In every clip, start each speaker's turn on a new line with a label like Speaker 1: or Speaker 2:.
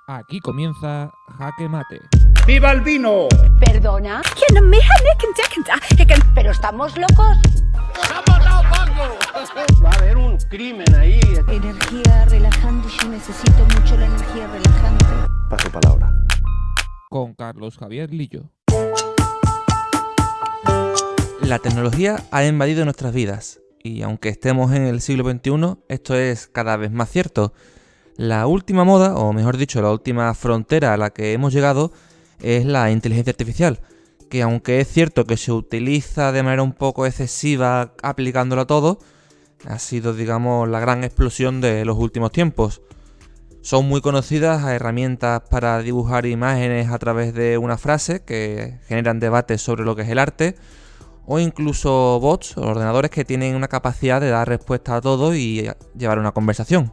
Speaker 1: Aquí comienza Jaque Mate.
Speaker 2: ¡Viva el vino!
Speaker 3: ¿Perdona? ¿Pero estamos locos?
Speaker 2: ¡Se ha matado Paco! Va a haber un crimen ahí.
Speaker 4: Energía relajante, yo necesito mucho la energía relajante.
Speaker 5: Paso palabra.
Speaker 1: Con Carlos Javier Lillo.
Speaker 6: La tecnología ha invadido nuestras vidas y aunque estemos en el siglo XXI, esto es cada vez más cierto. La última moda, o mejor dicho, la última frontera a la que hemos llegado es la inteligencia artificial, que aunque es cierto que se utiliza de manera un poco excesiva aplicándolo a todo, ha sido, digamos, la gran explosión de los últimos tiempos. Son muy conocidas herramientas para dibujar imágenes a través de una frase que generan debates sobre lo que es el arte, o incluso bots o ordenadores que tienen una capacidad de dar respuesta a todo y llevar una conversación.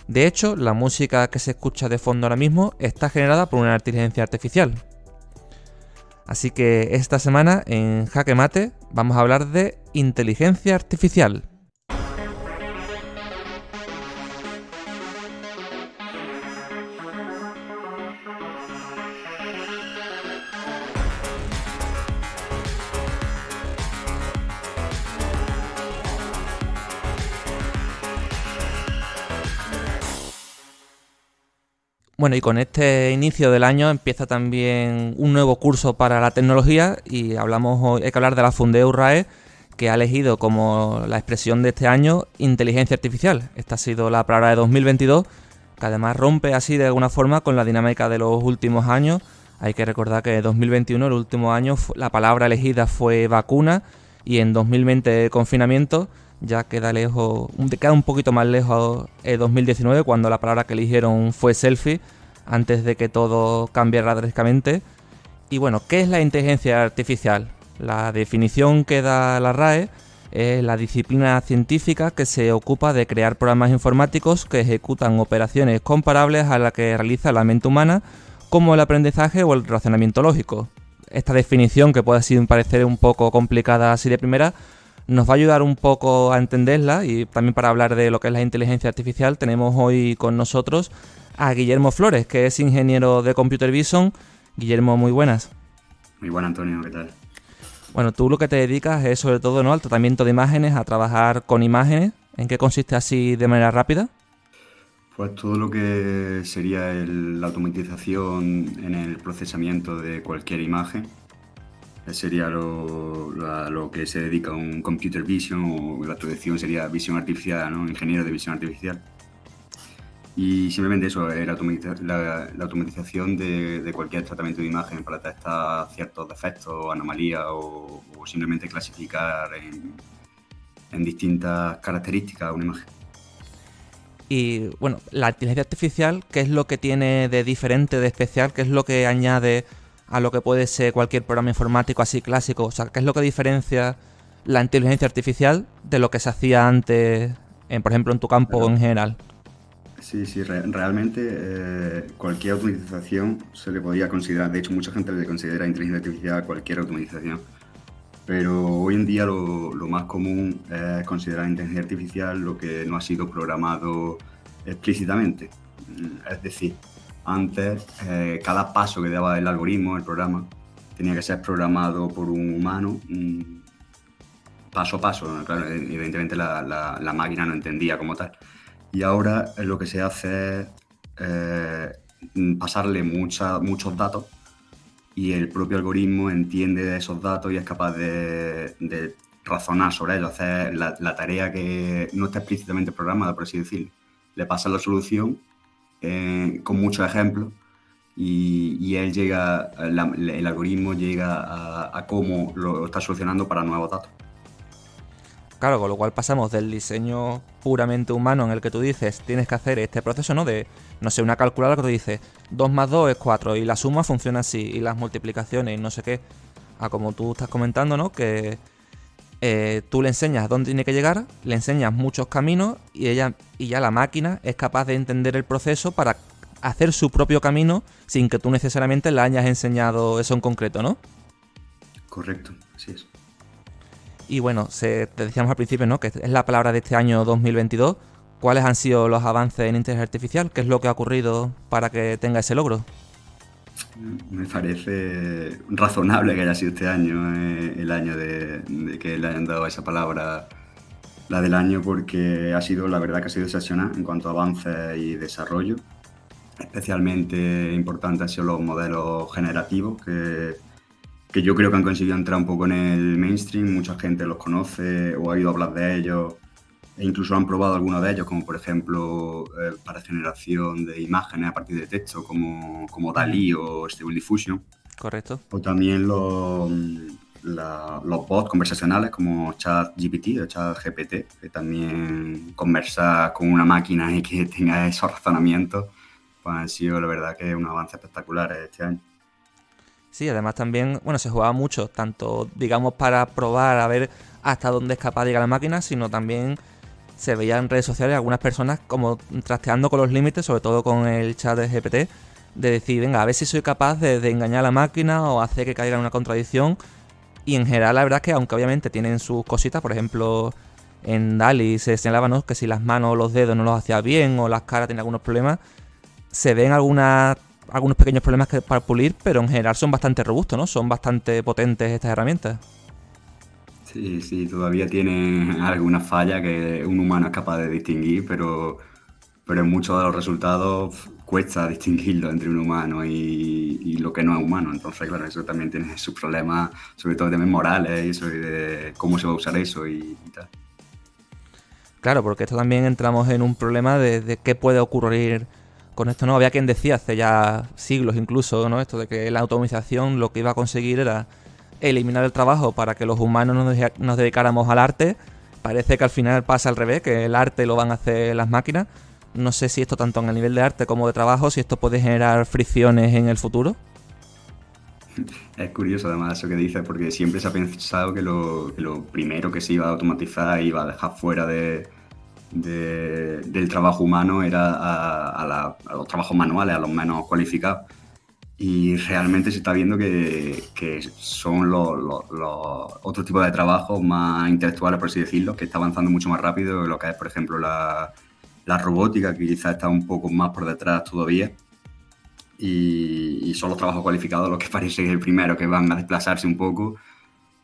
Speaker 6: De hecho, la música que se escucha de fondo ahora mismo está generada por una inteligencia artificial. Así que esta semana en Jaque Mate vamos a hablar de inteligencia artificial. Bueno, y con este inicio del año empieza también un nuevo curso para la tecnología y hay que hablar de la Fundeu RAE, que ha elegido como la expresión de este año inteligencia artificial. Esta ha sido la palabra de 2022, que además rompe así de alguna forma con la dinámica de los últimos años. Hay que recordar que en 2021, el último año, la palabra elegida fue vacuna y en 2020 confinamiento. Ya queda un poquito más lejos 2019, cuando la palabra que eligieron fue selfie, antes de que todo cambiara drásticamente. Y bueno, ¿qué es la inteligencia artificial? La definición que da la RAE es la disciplina científica que se ocupa de crear programas informáticos que ejecutan operaciones comparables a las que realiza la mente humana, como el aprendizaje o el razonamiento lógico. Esta definición, que puede así parecer un poco complicada así de primera, nos va a ayudar un poco a entenderla, y también para hablar de lo que es la inteligencia artificial tenemos hoy con nosotros a Guillermo Flores, que es ingeniero de Computer Vision. Guillermo, muy buenas.
Speaker 7: Muy buenas, Antonio, ¿qué tal?
Speaker 6: Bueno, tú lo que te dedicas es sobre todo, ¿no?, al tratamiento de imágenes, a trabajar con imágenes. ¿En qué consiste así de manera rápida?
Speaker 7: Pues todo lo que sería la automatización en el procesamiento de cualquier imagen. Sería lo que se dedica a un computer vision, o la traducción sería visión artificial, ¿no? Ingeniero de visión artificial. Y simplemente eso, la automatización de cualquier tratamiento de imagen para detectar ciertos defectos, anomalías o simplemente clasificar en distintas características una imagen.
Speaker 6: Y bueno, la inteligencia artificial, ¿qué es lo que tiene de diferente, de especial? ¿Qué es lo que añade a lo que puede ser cualquier programa informático así clásico? O sea, ¿qué es lo que diferencia la inteligencia artificial de lo que se hacía antes, por ejemplo, en tu campo en general?
Speaker 7: Sí, realmente cualquier automatización se le podría considerar, de hecho mucha gente le considera inteligencia artificial a cualquier automatización, pero hoy en día lo más común es considerar inteligencia artificial lo que no ha sido programado explícitamente. Es decir, antes cada paso que daba el algoritmo, el programa, tenía que ser programado por un humano paso a paso. Claro, evidentemente la máquina no entendía como tal. Y ahora lo que se hace es pasarle muchos datos, y el propio algoritmo entiende esos datos y es capaz de razonar sobre ellos, hacer la tarea que no está explícitamente programada, por así decirlo. Le pasa la solución con muchos ejemplos y el algoritmo llega a cómo lo está solucionando para nuevos datos.
Speaker 6: Claro, con lo cual pasamos del diseño puramente humano en el que tú dices tienes que hacer este proceso, ¿no?, de, no sé, una calculadora que tú dices 2 más 2 es 4 y la suma funciona así y las multiplicaciones y no sé qué, a como tú estás comentando, ¿no?, que tú le enseñas dónde tiene que llegar, le enseñas muchos caminos y ya la máquina es capaz de entender el proceso para hacer su propio camino sin que tú necesariamente le hayas enseñado eso en concreto, ¿no?
Speaker 7: Correcto, así es.
Speaker 6: Y bueno, te decíamos al principio, ¿no?, que es la palabra de este año 2022. ¿cuáles han sido los avances en inteligencia artificial? ¿Qué es lo que ha ocurrido para que tenga ese logro?
Speaker 7: Me parece razonable que haya sido este año el año de que le hayan dado esa palabra, la del año, porque la verdad que ha sido excepcional en cuanto a avances y desarrollo. Especialmente importantes han sido los modelos generativos, que yo creo que han conseguido entrar un poco en el mainstream. Mucha gente los conoce o ha oído hablar de ellos, e incluso han probado algunos de ellos, como por ejemplo para generación de imágenes a partir de texto, como DALL-E o Stable Diffusion.
Speaker 6: Correcto.
Speaker 7: O también los bots conversacionales como ChatGPT o ChatGPT, que también conversar con una máquina y que tenga esos razonamientos, pues han sido la verdad que un avance espectacular este año.
Speaker 6: Sí, además también, bueno, se jugaba mucho, tanto digamos para probar a ver hasta dónde es capaz de llegar la máquina, sino también se veía en redes sociales algunas personas como trasteando con los límites, sobre todo con el chat de GPT, de decir, venga, a ver si soy capaz de engañar a la máquina o hacer que caiga en una contradicción. Y en general la verdad es que aunque obviamente tienen sus cositas, por ejemplo en DALL-E se señalaba, ¿no?, que si las manos o los dedos no los hacía bien o las caras tenían algunos problemas, se ven algunos pequeños problemas para pulir, pero en general son bastante robustos, ¿no? Son bastante potentes estas herramientas.
Speaker 7: Sí, todavía tiene alguna falla que un humano es capaz de distinguir, pero en muchos de los resultados cuesta distinguirlo entre un humano y lo que no es humano. Entonces, claro, eso también tiene sus problemas, sobre todo también morales y eso, y de cómo se va a usar eso y tal.
Speaker 6: Claro, porque esto también entramos en un problema de qué puede ocurrir con esto, ¿no? Había quien decía hace ya siglos incluso, ¿no?, esto de que la automatización lo que iba a conseguir era eliminar el trabajo para que los humanos nos dedicáramos al arte. Parece que al final pasa al revés, que el arte lo van a hacer las máquinas. No sé si esto tanto en el nivel de arte como de trabajo, si esto puede generar fricciones en el futuro.
Speaker 7: Es curioso además eso que dices, porque siempre se ha pensado que lo primero que se iba a automatizar y iba a dejar fuera del trabajo humano era a los trabajos manuales, a los menos cualificados. Y realmente se está viendo que son los otros tipos de trabajos más intelectuales, por así decirlo, que está avanzando mucho más rápido, lo que es, por ejemplo, la robótica, que quizás está un poco más por detrás todavía. Y son los trabajos cualificados los que parece que primero que van a desplazarse un poco,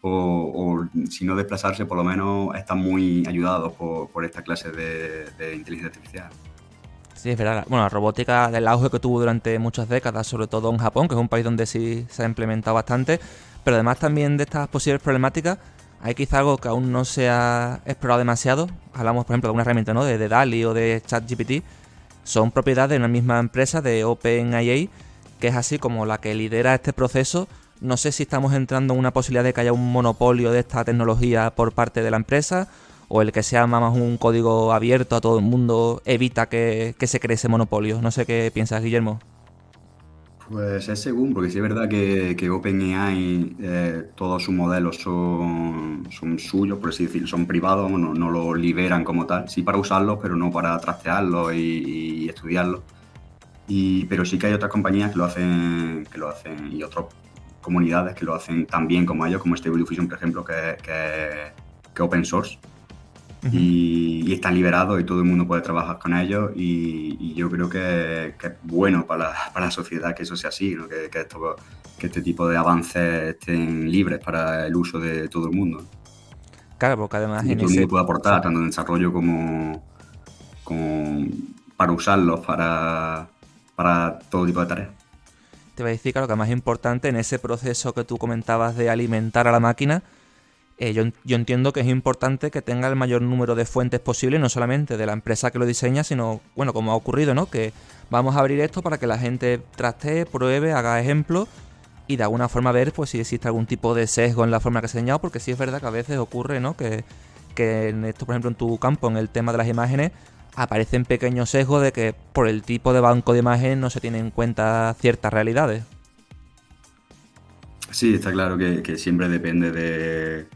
Speaker 7: o si no desplazarse, por lo menos están muy ayudados por esta clase de inteligencia artificial.
Speaker 6: Sí, es verdad. Bueno, la robótica del auge que tuvo durante muchas décadas, sobre todo en Japón, que es un país donde sí se ha implementado bastante, pero además también de estas posibles problemáticas, hay quizá algo que aún no se ha explorado demasiado. Hablamos, por ejemplo, de una herramienta, ¿no?, de DALL-E o de ChatGPT. Son propiedad de una misma empresa, de OpenAI, que es así como la que lidera este proceso. No sé si estamos entrando en una posibilidad de que haya un monopolio de esta tecnología por parte de la empresa, o el que sea más un código abierto a todo el mundo evita que se cree ese monopolio. No sé qué piensas, Guillermo.
Speaker 7: Pues es según, porque sí es verdad que OpenAI, todos sus modelos son suyos, por así decirlo, son privados, no lo liberan como tal, sí para usarlos, pero no para trastearlos y estudiarlos. Pero sí que hay otras compañías que lo hacen y otras comunidades que lo hacen tan bien como ellos, como Stable Diffusion, por ejemplo, que es open source. Uh-huh. Y están liberados y todo el mundo puede trabajar con ellos, y yo creo que es bueno para la sociedad que eso sea así, ¿no? que este tipo de avances estén libres para el uso de todo el mundo.
Speaker 6: Claro, porque además
Speaker 7: y todo el mundo puede aportar, tanto en desarrollo como para usarlos para todo tipo de tareas.
Speaker 6: Te voy a decir, claro, que más importante en ese proceso que tú comentabas de alimentar a la máquina, yo entiendo que es importante que tenga el mayor número de fuentes posible, no solamente de la empresa que lo diseña, sino, bueno, como ha ocurrido, ¿no?, que vamos a abrir esto para que la gente trastee, pruebe, haga ejemplos y de alguna forma ver pues si existe algún tipo de sesgo en la forma que se ha diseñado, porque sí es verdad que a veces ocurre, ¿no?, que en esto, por ejemplo, en tu campo, en el tema de las imágenes, aparecen pequeños sesgos de que por el tipo de banco de imágenes no se tienen en cuenta ciertas realidades.
Speaker 7: Sí, está claro que siempre depende de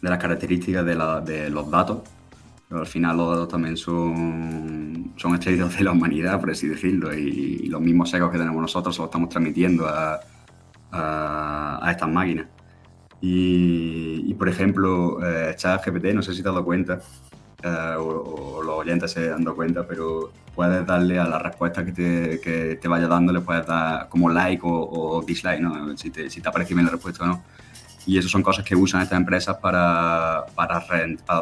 Speaker 7: las características de los datos. Pero al final los datos también son extraídos de la humanidad, por así decirlo, y los mismos sesgos que tenemos nosotros los estamos transmitiendo a estas máquinas. Y por ejemplo, ChatGPT, no sé si te has dado cuenta, o los oyentes se dan cuenta, pero puedes darle a la respuesta que te vaya dando, le puedes dar como like o dislike, ¿no? Si te parece bien la respuesta o no. Y eso son cosas que usan estas empresas para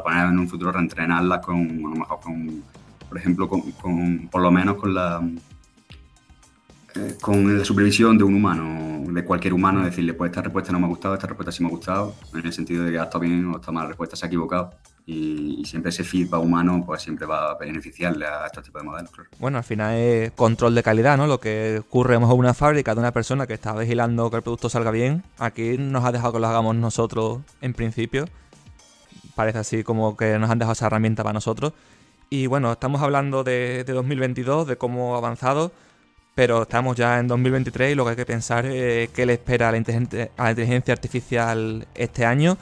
Speaker 7: poner en un futuro, reentrenarlas a lo mejor por ejemplo, por lo menos con la supervisión de un humano, de cualquier humano, decirle, pues esta respuesta no me ha gustado, esta respuesta sí me ha gustado, en el sentido de que ha estado bien o está mal, la respuesta se ha equivocado. Y siempre ese feedback humano pues siempre va a beneficiarle a estos tipos de modelos. Claro.
Speaker 6: Bueno, al final es control de calidad, ¿no? Lo que ocurre en una fábrica de una persona que está vigilando que el producto salga bien. Aquí nos ha dejado que lo hagamos nosotros en principio. Parece así como que nos han dejado esa herramienta para nosotros. Y bueno, estamos hablando de 2022, de cómo ha avanzado, pero estamos ya en 2023 y lo que hay que pensar es qué le espera a la inteligencia artificial este año.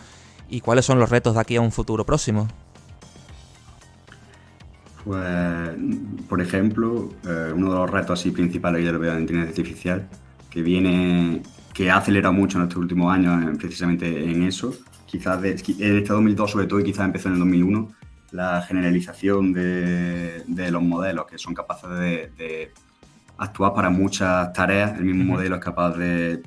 Speaker 6: ¿Y cuáles son los retos de aquí a un futuro próximo?
Speaker 7: Pues, por ejemplo, uno de los retos así principales que yo lo veo en inteligencia artificial, que ha acelerado mucho en estos últimos años precisamente en eso, quizás en este 2002 sobre todo y quizás empezó en el 2001, la generalización de los modelos que son capaces de actuar para muchas tareas. El mismo modelo es capaz de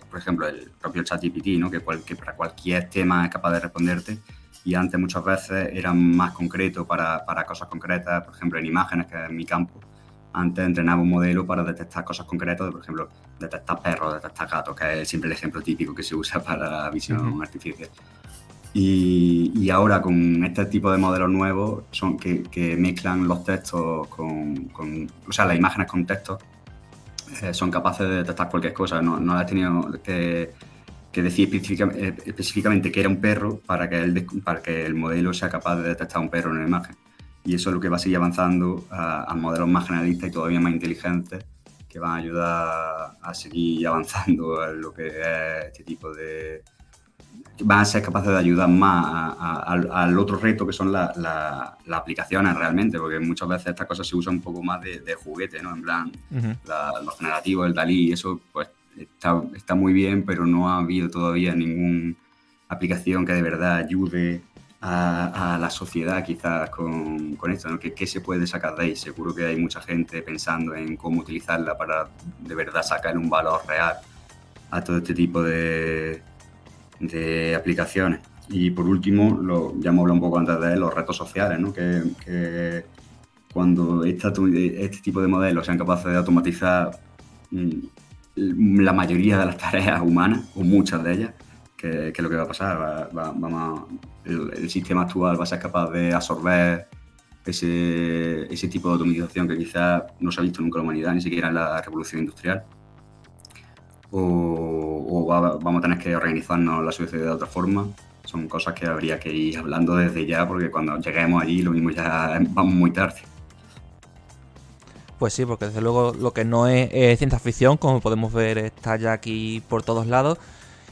Speaker 7: por ejemplo, el propio ChatGPT, ¿no? que para cualquier tema es capaz de responderte, y antes muchas veces era más concreto para cosas concretas, por ejemplo, en imágenes, que es mi campo. Antes entrenaba un modelo para detectar cosas concretas, por ejemplo, detectar perros, detectar gatos, que es siempre el ejemplo típico que se usa para la visión artificial. Y ahora con este tipo de modelos nuevos que mezclan los textos o sea, las imágenes con textos, son capaces de detectar cualquier cosa. No has tenido que decir específicamente que era un perro para que el modelo sea capaz de detectar un perro en una imagen. Y eso es lo que va a seguir avanzando a modelos más generalistas y todavía más inteligentes, que van a ayudar a seguir avanzando en lo que es este tipo de... Van a ser capaces de ayudar más al otro reto, que son las aplicaciones realmente, porque muchas veces estas cosas se usan un poco más de juguete, ¿no? En plan, los generativos, el Dalí, eso pues está muy bien, pero no ha habido todavía ninguna aplicación que de verdad ayude a la sociedad quizás con esto, ¿no? ¿Qué se puede sacar de ahí? Seguro que hay mucha gente pensando en cómo utilizarla para de verdad sacar un valor real a todo este tipo de aplicaciones. Y por último, ya hemos hablado un poco antes de los retos sociales, ¿no? Que cuando este tipo de modelos sean capaces de automatizar la mayoría de las tareas humanas, o muchas de ellas, que es lo que va a pasar. El sistema actual va a ser capaz de absorber ese tipo de automatización que quizás no se ha visto nunca en la humanidad, ni siquiera en la revolución industrial. Vamos a tener que organizarnos la sociedad de otra forma. Son cosas que habría que ir hablando desde ya, porque cuando lleguemos allí lo mismo ya vamos muy tarde.
Speaker 6: Pues sí, porque desde luego lo que no es ciencia ficción, como podemos ver, está ya aquí por todos lados,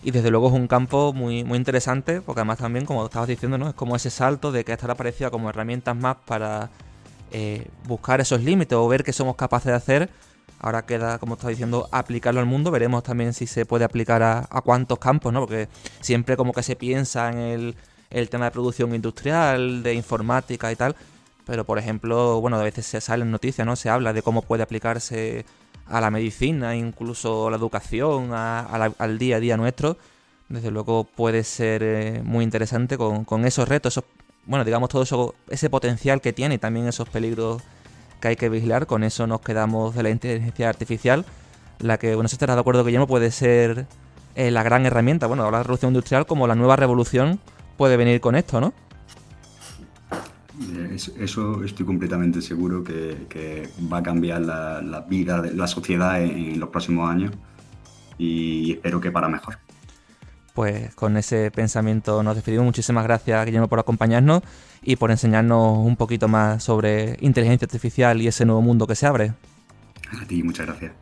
Speaker 6: y desde luego es un campo muy, muy interesante, porque además también, como estabas diciendo, ¿no? Es como ese salto de que estar aparecida como herramientas más para buscar esos límites o ver qué somos capaces de hacer. Ahora queda, como estaba diciendo, aplicarlo al mundo. Veremos también si se puede aplicar a cuántos campos, ¿no? Porque siempre como que se piensa en el tema de producción industrial, de informática y tal. Pero, por ejemplo, bueno, a veces se salen noticias, ¿no? Se habla de cómo puede aplicarse a la medicina, incluso a la educación, al día a día nuestro. Desde luego puede ser muy interesante con esos retos, bueno, digamos, todo eso, ese potencial que tiene y también esos peligros que hay que vigilar. Con eso nos quedamos de la inteligencia artificial, la que, bueno, si estarás de acuerdo, Guillermo, puede ser la gran herramienta. Bueno, ahora la revolución industrial como la nueva revolución puede venir con esto, ¿no?
Speaker 7: Eso estoy completamente seguro que va a cambiar la vida de la sociedad en los próximos años, y espero que para mejor.
Speaker 6: Pues con ese pensamiento nos despedimos. Muchísimas gracias, Guillermo, por acompañarnos y por enseñarnos un poquito más sobre inteligencia artificial y ese nuevo mundo que se abre.
Speaker 7: A ti, muchas gracias.